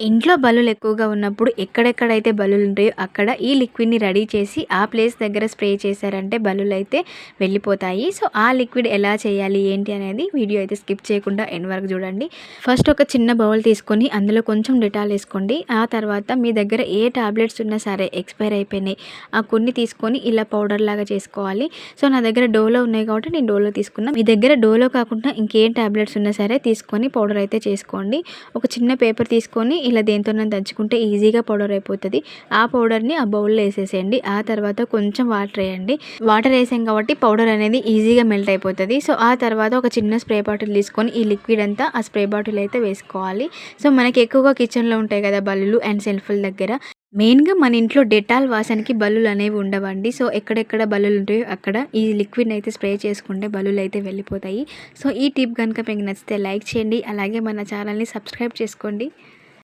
ఇంట్లో బల్లులు ఎక్కువగా ఉన్నప్పుడు ఎక్కడెక్కడైతే బల్లులు ఉంటాయో అక్కడ ఈ లిక్విడ్‌ని రెడీ చేసి ఆ ప్లేస్ దగ్గర స్ప్రే చేశారంటే బల్లులైతే వెళ్ళిపోతాయి. సో, ఆ లిక్విడ్ ఎలా చేయాలి ఏంటి అనేది వీడియో అయితే స్కిప్ చేయకుండా ఎండ్ వరకు చూడండి. ఫస్ట్ ఒక చిన్న బౌల్ తీసుకొని అందులో కొంచెం డెటాల్ ఏసుకోండి. ఆ తర్వాత మీ దగ్గర ఏ టాబ్లెట్స్ ఉన్నా సరే ఎక్స్‌పైర్ అయిపోయినాయి. ఆ కొన్ని తీసుకొని ఇలా పౌడర్ లాగా చేసుకోవాలి. సో, నా దగ్గర డోలో ఉన్నాయి కాబట్టి నేను డోలో తీసుకున్నా. మీ దగ్గర డోలో కాకుండా ఇంకేం టాబ్లెట్స్ ఉన్నా సరే తీసుకొని పౌడర్ అయితే చేసుకోండి. ఒక చిన్న పేపర్ తీసుకొని ఇలా దేనితోనైనా దంచుకుంటే ఈజీగా పౌడర్ అయిపోతది. ఆ పౌడర్‌ని ఆ బౌల్‌లో ఏసేసేయండి. ఆ తర్వాత కొంచెం వాటర్ ఏయండి. వాటర్ ఏసాం కాబట్టి పౌడర్ అనేది ఈజీగా మెల్ట్ అయిపోతది. సో, ఆ తర్వాత ఒక చిన్న స్ప్రే బాటిల్ తీసుకొని ఈ లిక్విడ్ అంతా ఆ స్ప్రే బాటిల్ అయితే వేసుకోవాలి. సో, మనకి ఎక్కువగా కిచెన్‌లో ఉంటాయి కదా బల్లులు అండ్ సెల్ఫ్‌ల దగ్గర. మెయిన్‌గా మన ఇంట్లో డెటాల్ వాసనకి బల్లులనేవి ఉండవండి. సో, ఎక్కడెక్కడ బల్లులుంటాయో అక్కడ ఈ లిక్విడ్‌ని అయితే స్ప్రే చేసుకుంటే బల్లులైతే వెళ్ళిపోతాయి. సో, ఈ టిప్ గనుక మీకు నచ్చితే లైక్ చేయండి. అలాగే మన ఛానల్‌ని సబ్స్క్రైబ్ చేసుకోండి.